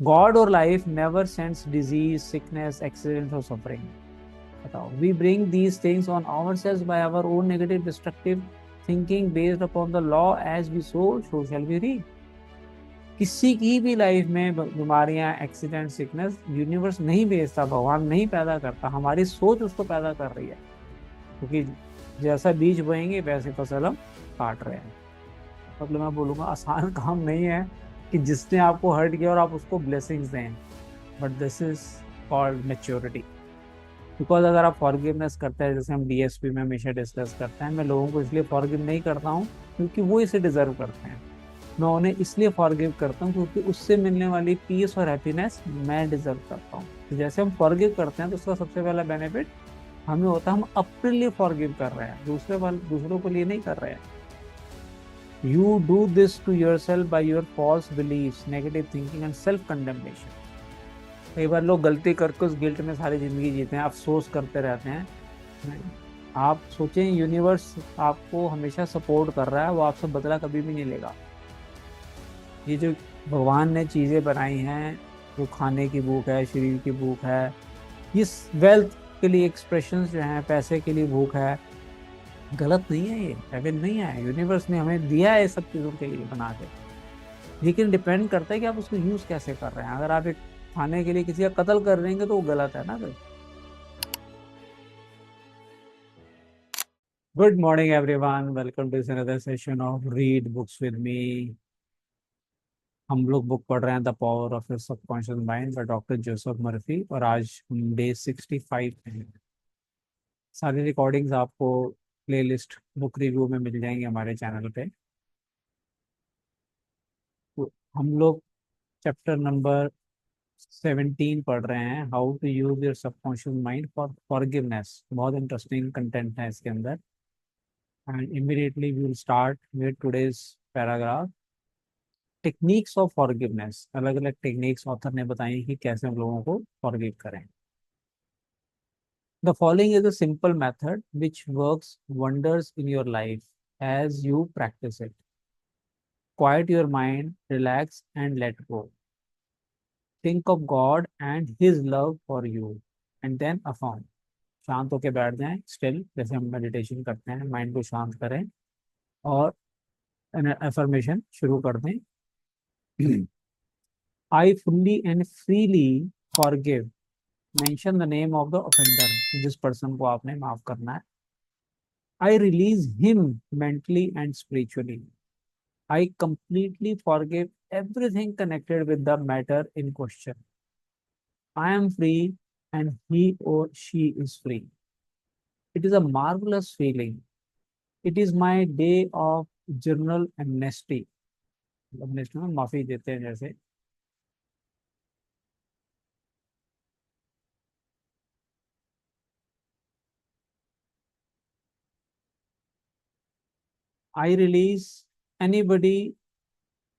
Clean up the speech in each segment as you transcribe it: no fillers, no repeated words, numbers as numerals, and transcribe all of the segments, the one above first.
God और life never sends disease, sickness, accident और suffering. बताओ, we bring these things on ourselves by our own negative destructive thinking based upon the law as we sow shall we reap. किसी की भी life में बीमारियां, accident, sickness universe नहीं भेजता, भगवान नहीं पैदा करता, हमारी सोच उसको पैदा कर रही है। क्योंकि जैसा बीज बोएंगे वैसे फसल हम काट रहे हैं। मतलब मैं बोलूंगा आसान काम नहीं है कि जिसने आपको हर्ट किया और आप उसको ब्लेसिंग्स दें, but this is called maturity. Because अगर आप फॉरगिवनेस करते हैं, जैसे हम डीएसपी में हमेशा डिस्कस करते हैं, मैं लोगों को इसलिए फॉरगिव नहीं करता हूँ क्योंकि वो इसे डिजर्व करते हैं। मैं उन्हें इसलिए फॉरगिव करता हूँ क्योंकि उससे मिलने वाली पीस और हैप्पीनेस मैं डिजर्व करता हूँ। तो जैसे हम फॉरगिव करते हैं तो उसका सबसे पहला बेनिफिट हमें होता है, हम अपने लिए फॉरगिव कर रहे हैं, दूसरों के लिए नहीं कर रहे हैं। You do this to yourself by your false belief, negative thinking and self condemnation. कई बार लोग गलती करके उस गिल्ट में सारी जिंदगी जीते हैं, अफसोस करते रहते हैं। आप सोचें, यूनिवर्स आपको हमेशा सपोर्ट कर रहा है, वो आपसे बदला कभी भी नहीं लेगा। ये जो भगवान ने चीजें बनाई हैं, जो खाने की भूख है, शरीर की भूख है, इस वेल्थ के लिए एक्सप्रेशंस जो हैं, पैसे के लिए भूख है, गलत नहीं है, ये हेवन नहीं है, यूनिवर्स ने हमें दिया है सब चीजों के लिए बना के। लेकिन डिपेंड करता है कि आप उसको यूज कैसे कर रहे हैं। अगर आप एक खाने के लिए किसी का कत्ल कर देंगे तो वो गलत है ना फिर। Good morning everyone, welcome to another session of read books with me. हम लोग बुक पढ़ रहे हैं the power of your subconscious mind by doctor Joseph Murphy, और आज हम डे 65 पे हैं। सारी रिकॉर्डिंग्स आपको प्लेलिस्ट बुक रिव्यू में मिल जाएंगे हमारे चैनल पे। तो हम लोग चैप्टर नंबर 17 पढ़ रहे हैं, how to use your subconscious mind for forgiveness. बहुत इंटरेस्टिंग कंटेंट है इसके अंदर। And immediately we will start with today's paragraph, techniques of forgiveness. अलग अलग टेक्निक्स ऑथर ने बताई कि कैसे हम लोगों को फॉरगिव करें। The following is a simple method which works wonders in your life as you practise it. Quiet your mind, relax and let go. Think of God and his love for you and then affirm. शांत होके बैठ जाएं still, जैसे हम meditation करते हैं, mind को शांत करें और अफर्मेशन शुरू कर दें। I fully and freely forgive. Mention the name of the offender, जिस पर्सन को आपने माफ करना है। I release him mentally and spiritually. I completely forgive everything connected with the matter in question. I am free and he और she is free. It is a marvellous feeling. It is my day of general amnesty. Amnesty में माफी देते हैं जैसे। I release anybody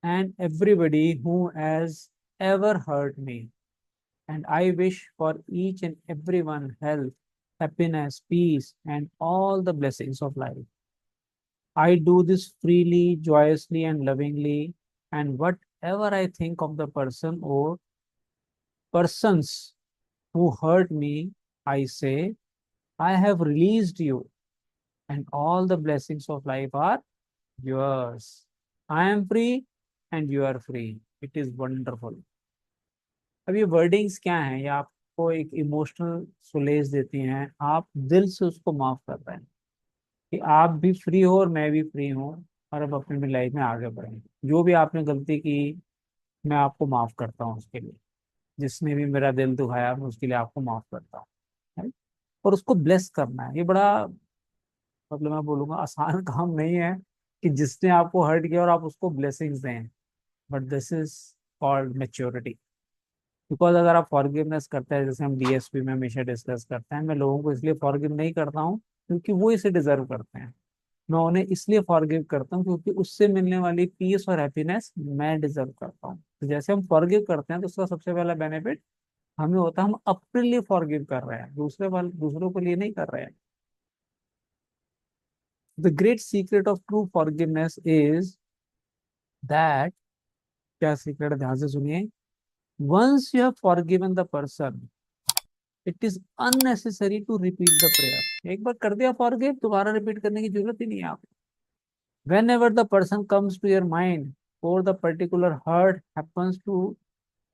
and everybody who has ever hurt me. And I wish for each and everyone health, happiness, peace, and all the blessings of life. I do this freely, joyously, and lovingly. And whatever I think of the person or persons who hurt me, I say, I have released you, and all the blessings of life are yours. I am free, and you are free. It is wonderful. अब ये wordings क्या हैं, ये आपको एक emotional सुलेज देती हैं। आप दिल से उसको माफ कर रहे हैं कि आप भी फ्री हो और मैं भी फ्री हूँ, और अब अपनी लाइफ में आगे बढ़ें। जो भी आपने गलती की, मैं आपको माफ करता हूँ उसके लिए। जिसने भी मेरा दिल दुखाया, मैं उसके लिए आपको माफ करता हूँ। right? और उसको ब्लेस करना है, ये बड़ा, मतलब मैं बोलूंगा आसान काम नहीं है कि जिसने आपको हर्ट किया और आप उसको ब्लेसिंग्स दें, but this is called maturity. Because अगर आप फॉरगिवनेस करते हैं, जैसे हम डीएसपी में हमेशा डिस्कस करते हैं, मैं लोगों को इसलिए फॉरगिव नहीं करता हूँ क्योंकि वो इसे डिजर्व करते हैं। मैं उन्हें इसलिए फॉरगिव करता हूँ क्योंकि उससे मिलने वाली पीस और हैप्पीनेस मैं डिजर्व करता हूँ। तो जैसे हम फॉरगिव करते हैं तो उसका सबसे पहला बेनिफिट हमें होता है, हम अपने लिए फॉरगिव कर रहे हैं, दूसरों के लिए नहीं कर रहे हैं। The great secret of true forgiveness is that, क्या सीक्रेट है ध्यान से सुनिए, once you have forgiven the person, it is unnecessary to repeat the prayer. एक बार कर दिया फॉरगिव, दोबारा रिपीट करने की जरूरत ही नहीं है आपको। Whenever the person comes to your mind or the particular hurt happens to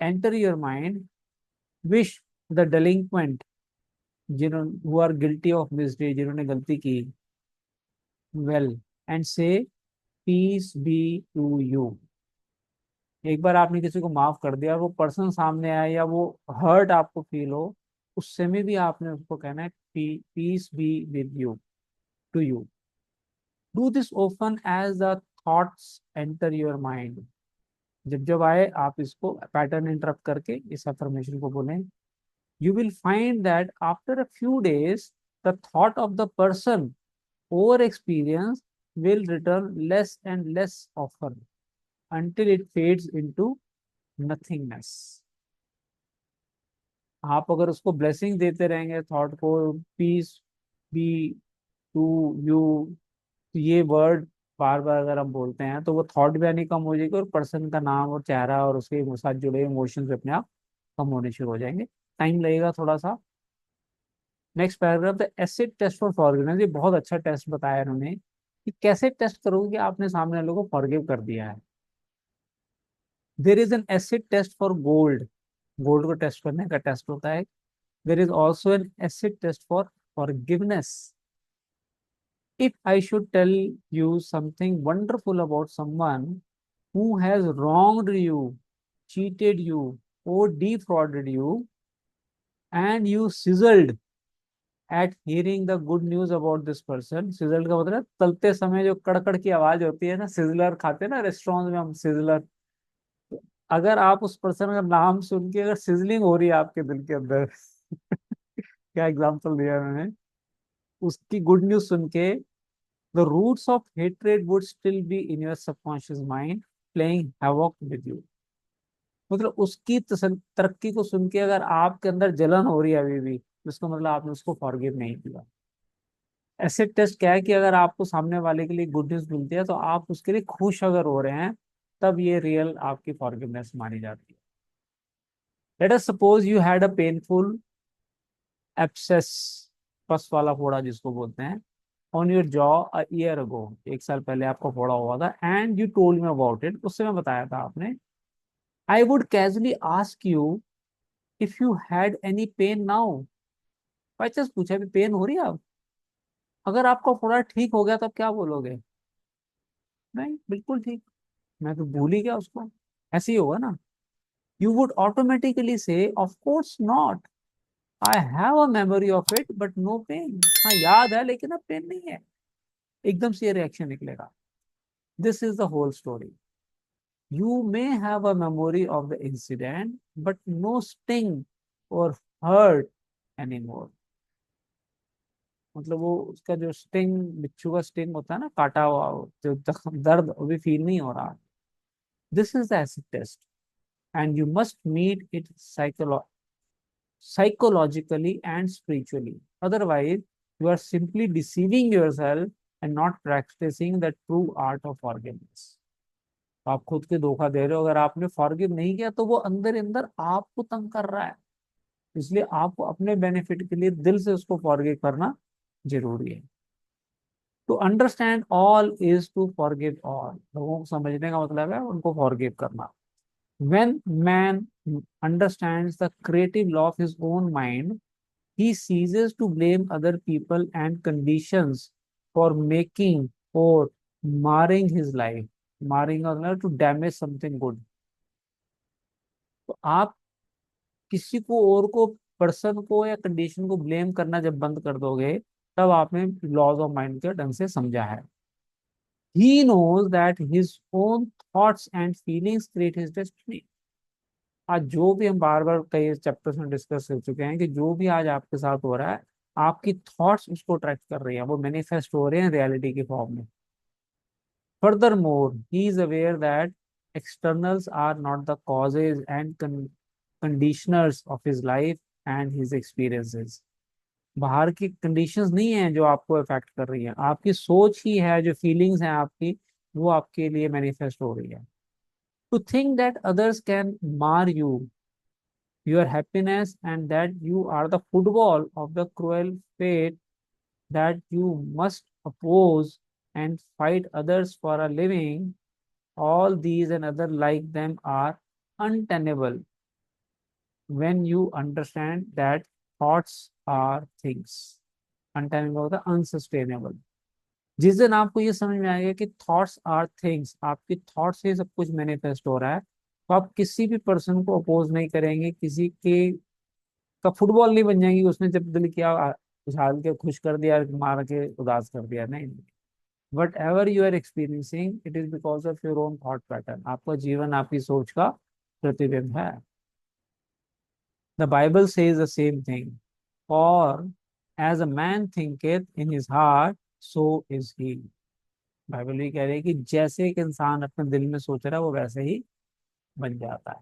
enter your mind, wish the delinquent, जिन्होंने who are guilty of misdeed, जिन्होंने गलती की, well, and say peace be to you। एक बार आपने किसी को माफ कर दिया और वो पर्सन सामने आया या वो हर्ट आपको फील हो, उस समय भी आपने उसको कहना है peace be with you, to you. Do this open as the thoughts enter your mind. जब जब आए आप इसको पैटर्न इंटरप्ट करके इस अफर्मेशन को बोलें। You will find that after a few days the thought of the person over experience will return less and less often until it fades into nothingness। आप अगर उसको ब्लेसिंग देते रहेंगे थॉट को, पीस बी टू यू, ये word बार बार अगर हम बोलते हैं तो वो थॉट भी आनी कम हो जाएगी और पर्सन का नाम और चेहरा और उसके साथ जुड़े इमोशंस अपने आप कम होने शुरू हो जाएंगे। टाइम लगेगा थोड़ा सा। Next paragraph, the acid test for forgiveness. ये बहुत अच्छा टेस्ट बताया इन्होंने कि कैसे टेस्ट करोगे कि आपने सामने वाले को फॉरगिव कर दिया है। There is an acid test for gold. Gold को टेस्ट करने का टेस्ट होता है। There is also an acid test for forgiveness. If I should tell you something wonderful about someone who has wronged you, cheated you, or defrauded you, and you sizzled at hearing the good news about this person, sizzled का मतलब तलते समय जो कड़कड़ की आवाज होती है ना, sizzler खाते हैं ना रेस्टोरेंट में हम, सिजलर। अगर आप उस पर्सन का नाम सुन के अगर सिजलिंग हो रही है आपके दिल के अंदर क्या एग्जाम्पल दिया मैंने, उसकी गुड न्यूज सुन के, the roots of hatred would still be in your subconscious mind playing havoc with you। मतलब उसकी तरक्की को सुन के अगर आपके अंदर जलन हो रही है अभी भी, तो इसका मतलब आपने उसको फॉरगिव नहीं किया। एसिड टेस्ट क्या है कि अगर आपको सामने वाले के लिए गुड न्यूज मिलती है तो आप उसके लिए खुश अगर हो रहे हैं, तब ये रियल आपकी फॉरगिवनेस मानी जाती है। Let us suppose you had a painful abscess, pus वाला फोड़ा जिसको बोलते हैं, on your jaw a year ago, एक साल पहले आपको फोड़ा हुआ था, and you told me about it, उससे मैं बताया था आपने। I would casually ask you if you had any pain now. By chance पूछा भी पेन हो रही है आप, अगर आपका फोड़ा ठीक हो गया तब क्या बोलोगे? नहीं, बिल्कुल ठीक, मैं तो भूल ही गया उसको, ऐसे ही होगा ना। You would automatically say of course not, I have a memory of it but no pain. हाँ याद है लेकिन अब पेन नहीं है, एकदम से ये रिएक्शन निकलेगा। This is the whole story. You may have a memory of the incident, but no sting or hurt anymore। मतलब वो उसका जो स्टिंग, बिच्छू का स्टिंग होता है ना, काटा हुआ जो दर्द, वो भी फील नहीं हो रहा। This is the acid test and you must meet it psychologically and spiritually, otherwise you are simply deceiving yourself and not practicing the true art of forgiveness। आप खुद के धोखा दे रहे हो। अगर आपने फॉरगिव नहीं किया तो वो अंदर अंदर आपको तंग कर रहा है, इसलिए आपको अपने बेनिफिट के लिए दिल से उसको फॉरगिव करना जरूरी है। To understand all is to forgive all. लोगों को समझने का मतलब है उनको फॉरगिव करना। When man understands the creative law of his own mind, he ceases to blame other people and conditions for making or marring his life। Marring or to damage something good। तो आप किसी को और को, person को या condition को blame करना जब बंद कर दोगे, तब आपने लॉज ऑफ माइंड के ढंग से समझा है। He knows that his own thoughts and feelings create his destiny. आज जो भी हम बार बार कई चैप्टर्स में डिस्कस कर चुके हैं कि जो भी आज आपके साथ हो रहा है, आपकी थॉट्स उसको अट्रैक्ट कर रही हैं, वो मैनिफेस्ट हो रहे हैं रियलिटी के फॉर्म में। Furthermore, he is aware that externals are not the causes and conditioners of his life and his experiences। बाहर की कंडीशंस नहीं है जो आपको अफेक्ट कर रही है, आपकी सोच ही है, जो फीलिंग्स हैं आपकी, वो आपके लिए मैनिफेस्ट हो रही है। To think that others can mar you your happiness, and that you are the football of the cruel fate that you must oppose and fight others for a living. All these and other like them are untenable when you understand that thoughts are things. Untenable होता है unsustainable. जिस दिन आपको ये समझ में आएगा कि थॉट्स आर थिंग्स, आपकी थॉट से सब कुछ मैनिफेस्ट हो रहा है, तो आप किसी भी पर्सन को अपोज नहीं करेंगे, किसी के का फुटबॉल नहीं बन जाएंगे, उसने जब दिल किया उछाल के खुश कर दिया, मार के उदास कर दिया, नहीं। Whatever you are experiencing it is because of your own thought pattern. आपका जीवन आपकी सोच का प्रतिबिंब है। The Bible says the same thing, और as a man thinketh in his heart so is he. Bible भी कह रही है कि जैसे एक इंसान अपने दिल में सोच रहा है वो वैसे ही बन जाता है।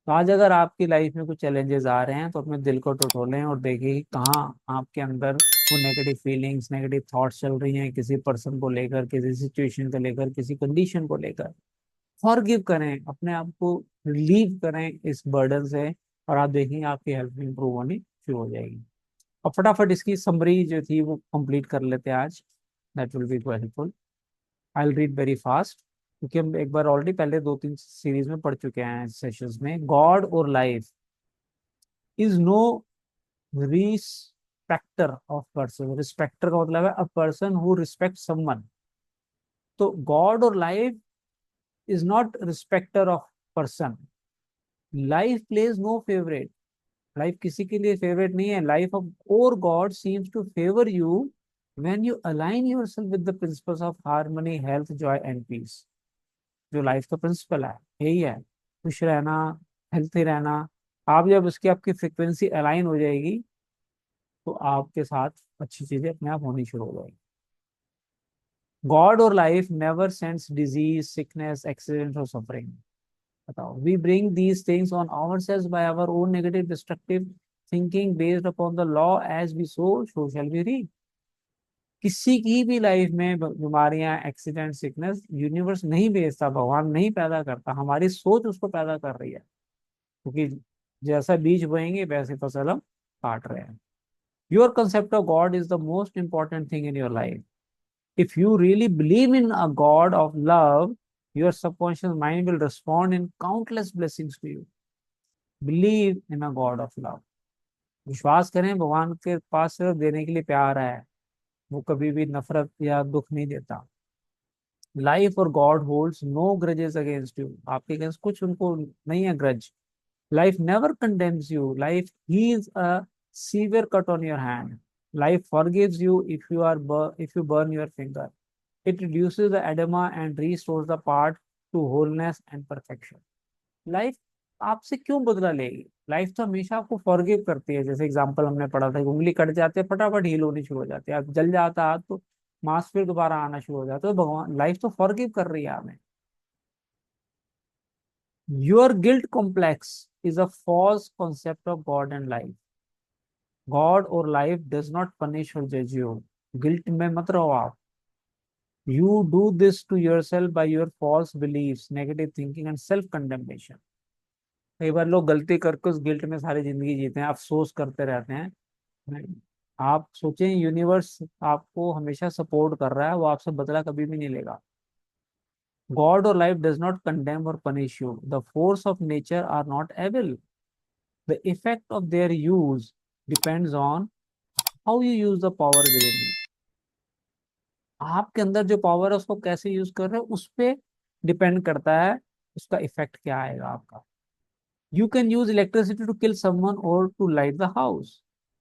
तो आज अगर आपकी लाइफ में कुछ चैलेंजेस आ रहे हैं तो अपने दिल को टटोलें और देखें कि कहाँ आपके अंदर वो नेगेटिव फीलिंग्स, नेगेटिव थॉट्स चल रही हैं, किसी पर्सन को लेकर, किसी सिचुएशन को लेकर, किसी कंडीशन को लेकर। फॉरगिव करें, अपने आप को रिलीव करें इस बर्डन से, और आप देखेंगे आपकी हेल्थ इंप्रूव होनी शुरू हो जाएगी। और फटाफट इसकी समरी जो थी वो कंप्लीट कर लेते हैं आज, that will be helpful. I will read very fast, क्योंकि हम एक बार ऑलरेडी पहले 2-3 सीरीज में पढ़ चुके हैं सेशंस में। गॉड और life is no respecter of person. Respecter का मतलब है a person who respect someone. तो गॉड और life is not respecter of person. Life plays no favourite. Life किसी के लिए फेवरेट नहीं है। लाइफ ऑफ और God seems to favour you when you align yourself with the principles of harmony, health, joy and peace। जो life का principal है यही है, खुश रहना, हेल्थी रहना। आप जब उसकी आपकी फ्रिक्वेंसी अलाइन हो जाएगी तो आपके साथ अच्छी चीजें अपने आप होनी शुरू हो जाएगी। गॉड और life never sends disease, sickness, accident और सफरिंग। बताओ, we bring these things on ourselves by our own negative destructive thinking based upon the law as we sow shall we reap. किसी की भी लाइफ में बीमारियां, accident, sickness universe नहीं भेजता, भगवान नहीं पैदा करता, हमारी सोच उसको पैदा कर रही है। क्योंकि जैसा बीज बोएंगे वैसे फसल हम काट रहे हैं। Your concept of God is the most important thing in your life. If you really believe in a God of love, your subconscious mind will respond in countless blessings to you. Believe in a God of love. विश्वास करें, भगवान के पास सिर्फ देने के लिए प्यार है, वो कभी भी नफरत या दुख नहीं देता। लाइफ और God holds no grudges against you. आपके अगेंस्ट कुछ उनको नहीं है grudge. Life never condemns you, life heals a severe cut on your hand. Life forgives you if you burn your finger. It reduces the oedema and restores the part to wholeness and perfection. Life आपसे क्यों बदला लेगी? Life तो हमेशा आपको forgive करती है। जैसे एग्जांपल हमने पढ़ा था, उंगली कट जाती है फटाफट हील होनी शुरू हो जाती है, अब जल जाता है हाथ तो मांस फिर दोबारा आना शुरू हो जाता है। तो भगवान, लाइफ तो फॉरगिव कर रही है हमें। Your guilt complex is a false concept of God and life. God और लाइफ डज नॉट पनिश और जज यू। गिल्ट में मत रहो आप। You do this to yourself by your false beliefs, negative thinking and self condemnation. कई बार लोग गलती करके उस गिल्ट में सारी जिंदगी जीते हैं, अफसोस करते रहते हैं। नहीं। आप सोचें, यूनिवर्स आपको हमेशा सपोर्ट कर रहा है, वो आपसे बदला कभी भी नहीं लेगा। गॉड और लाइफ डज नॉट कंडेम और punish you. The force of nature are not evil. The effect of their use depends on how you use the power within you. आपके अंदर जो पावर है उसको कैसे यूज कर रहे हो उस पे डिपेंड करता है उसका इफेक्ट क्या आएगा आपका। You can use electricity to kill someone or to light the house.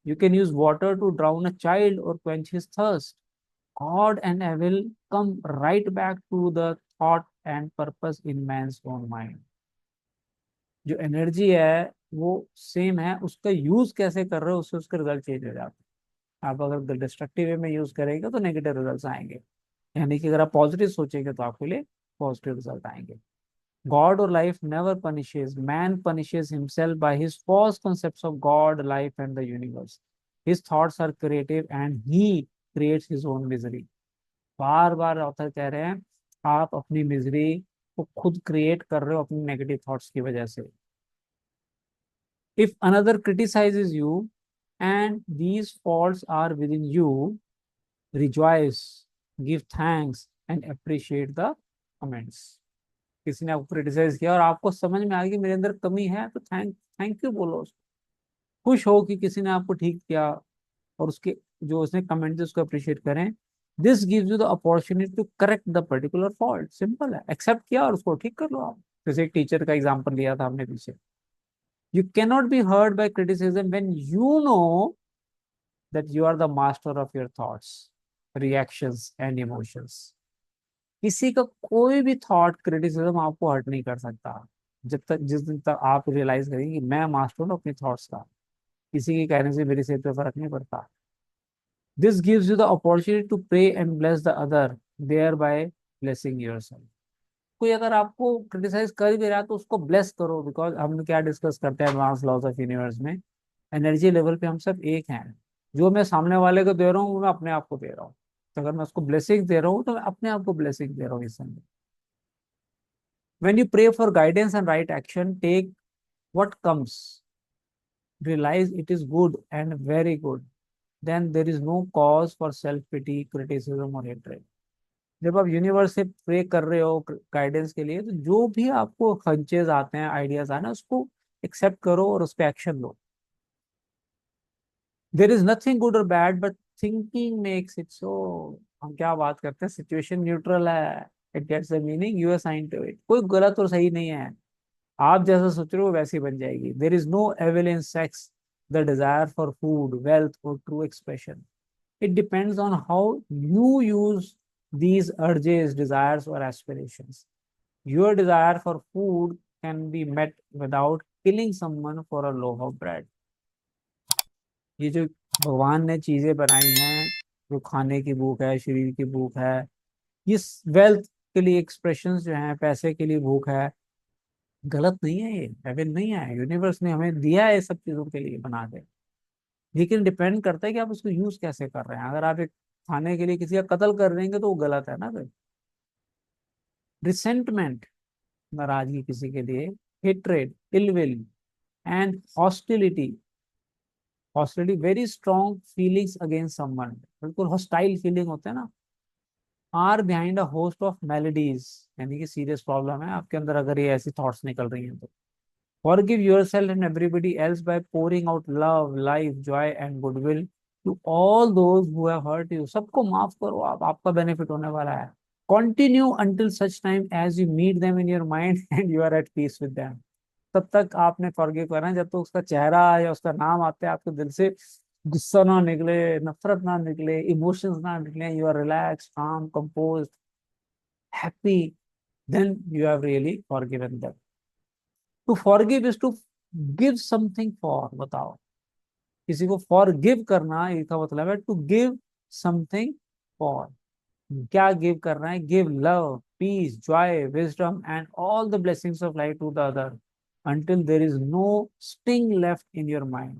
You can use water to drown a child or quench his thirst. God and evil come right back to the thought and purpose in man's own mind. जो energy है वो same है, उसका use कैसे कर रहे हो उससे उसके रिजल्ट चेंज हो जाते हैं। आप अगर डिस्ट्रक्टिव वे में यूज करेंगे तो नेगेटिव रिजल्ट आएंगे, यानी कि अगर आप पॉजिटिव सोचेंगे तो आपके लिए पॉजिटिव रिजल्ट आएंगे। God or life never punishes. Man punishes himself by his false concepts of God, life, and the universe. His thoughts are creative and he creates his own misery. Bar bar author कह रहे हैं आप अपनी misery को खुद create कर रहे हो अपनी नेगेटिव थॉट्स की वजह से। If another criticizes you and these faults are within you, rejoice, give thanks and appreciate the comments. किसी ने आपको क्रिटिसाइज किया और आपको समझ में आ गया कि मेरे अंदर कमी है, तो थैंक थैंक यू बोलो उसको। खुश हो कि किसी ने आपको ठीक किया और उसके जो उसने कमेंट उसको अप्रिशिएट करें। This gives you the opportunity to correct the particular fault. Simple है, एक्सेप्ट किया और उसको ठीक कर लो आप। जैसे एक टीचर का एग्जांपल लिया था हमने पीछे। You can not be hurt by criticism when you know that you are the master of your thoughts, reactions and emotions. किसी का कोई भी थॉट क्रिटिसिज्म आपको हर्ट नहीं कर सकता जब तक जिस दिन तक आप रियलाइज करेंगे कि मैं मास्टर हूँ अपनी थॉट्स का, किसी के कहने से मेरे सिर पे फर्क नहीं पड़ता। This gives you the opportunity to pray and bless the other, thereby blessing yourself. कोई अगर आपको क्रिटिसाइज कर भी रहा है तो उसको ब्लेस करो, बिकॉज हम क्या डिस्कस करते हैं एडवांस लॉज ऑफ यूनिवर्स में, एनर्जी लेवल पे हम सब एक हैं। जो मैं सामने वाले को दे रहा हूँ वो मैं अपने आप को दे रहा हूँ। तो अगर मैं उसको ब्लेसिंग दे रहा हूँ तो मैं अपने आप को ब्लेसिंग दे रहा हूँ इस समय। When you pray for guidance and right action, take what comes. Realize it is good and very good. Then there is no cause for self-pity, criticism or hatred. जब आप यूनिवर्स से प्रे कर रहे हो गाइडेंस के लिए, तो जो भी आपको हंचेज आते हैं, आइडियाज आना, उसको एक्सेप्ट करो और उस पर एक्शन लो। देर इज नथिंग गुड और bad but thinking makes it so. हम क्या बात करते हैं, सिचुएशन न्यूट्रल है, it gets the meaning you assign to it. कोई गलत और सही नहीं है, आप जैसा सोच रहे हो वैसी बन जाएगी। There is no evil in sex, the desire for food, wealth और true expression. It depends on how you use these urges, desires or aspirations. Your desire for food can be met without killing someone for a loaf of bread. ये जो भगवान ने चीजें बनाई हैं, जो खाने की भूख है, शरीर की भूख है, इस वेल्थ के लिए एक्सप्रेशंस जो हैं, पैसे के लिए भूख है, गलत नहीं है, ये हेवन नहीं है। यूनिवर्स ने हमें दिया है सब चीजों के लिए बना के, लेकिन डिपेंड करता है कि आप उसको यूज कैसे कर रहे हैं। अगर आप एक खाने के लिए किसी का कत्ल कर देंगे तो वो गलत है ना फिर। रिसेंटमेंट, नाराजगी किसी के लिए, hatred, ill will and hostility. Hostility very strong feelings against someone, बिल्कुल हॉस्टाइल फीलिंग होते हैं ना, are behind a host of maladies. यानी कि सीरियस प्रॉब्लम है आपके अंदर अगर ये ऐसी थॉट्स निकल रही हैं तो। Forgive yourself and everybody else by pouring out love, life, joy and goodwill to all those who have hurt you. सबको माफ करो आप, आपका बेनिफिट होने वाला है। Continue until such time as you meet them in your mind and you are at peace with them. तब तक आपने फॉरगिव करना है जब तक उसका चेहरा या उसका नाम आते हैं आपके दिल से गुस्सा ना निकले, नफरत ना निकले, इमोशंस ना निकले, you are relax, calm, compose, happy, then you have really forgiven them. To forgive is to give something for. बताओ, किसी को फॉरगिव करना इसका मतलब है टू गिव समथिंग फॉर। क्या गिव करना है? Give love, peace, joy, wisdom and all the blessings of life to the other until there is no sting left in your mind.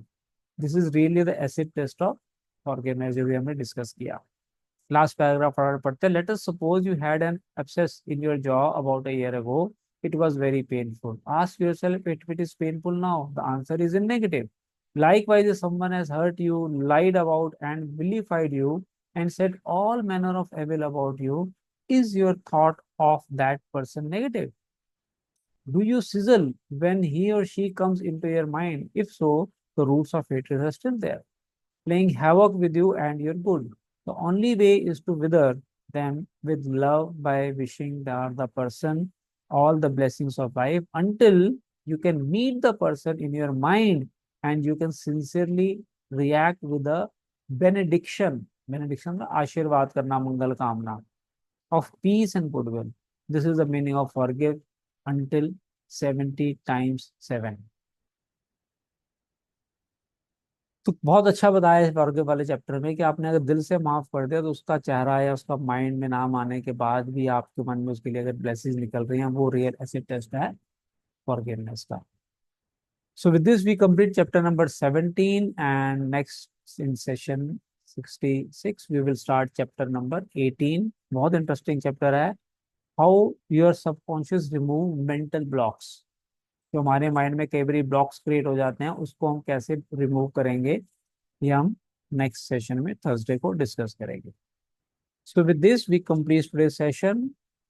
This is really the acid test of forgiveness जो भी हमने discuss किया। Last paragraph पढ़ते। Late us suppose you had an abscess in your jaw about a year ago. It was very painful. Ask yourself if it is painful now. The answer is in negative. Likewise, if someone has hurt you, lied about and vilified you, and said all manner of evil about you, is your thought of that person negative? Do you sizzle when he or she comes into your mind? If so, the roots of hatred are still there, playing havoc with you and your good. The only way is to wither them with love by wishing the person all the blessings of life until you can meet the person in your mind and you can sincerely react with a benediction. Benediction का आशीर्वाद करना, मंगल कामना, of peace and goodwill. This is the meaning of forgive until 70 times 7. तो बहुत अच्छा बताया इस forgive वाले चैप्टर में कि आपने अगर दिल से माफ कर दिया तो उसका चेहरा या उसका माइंड में नाम आने के बाद भी आपके मन में उसके लिए अगर ब्लेसिंग्स निकल रही हैं, वो रियल एसिड टेस्ट है फॉरगिवनेस का। So with this we complete chapter number 17 and next in session 66 we will start chapter number 18. बहुत इंटरेस्टिंग चैप्टर है, how your subconscious remove mental blocks. जो हमारे माइंड में कई बार ब्लॉक्स क्रिएट हो जाते हैं, उसको हम कैसे रिमूव करेंगे, ये हम नेक्स्ट सेशन में थर्सडे को डिस्कस करेंगे. So with this we complete today session.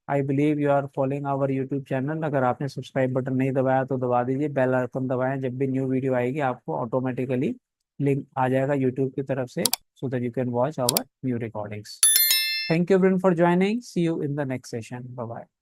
I believe you are following our YouTube channel. अगर आपने सब्सक्राइब बटन नहीं दबाया तो दबा दीजिए, बेल आइकन दबाएं. जब भी न्यू वीडियो आएगी आपको ऑटोमेटिकली लिंक आ जाएगा यूट्यूब की तरफ से, so that you can watch our new recordings. Thank you everyone for joining. See you in the next session. Bye bye.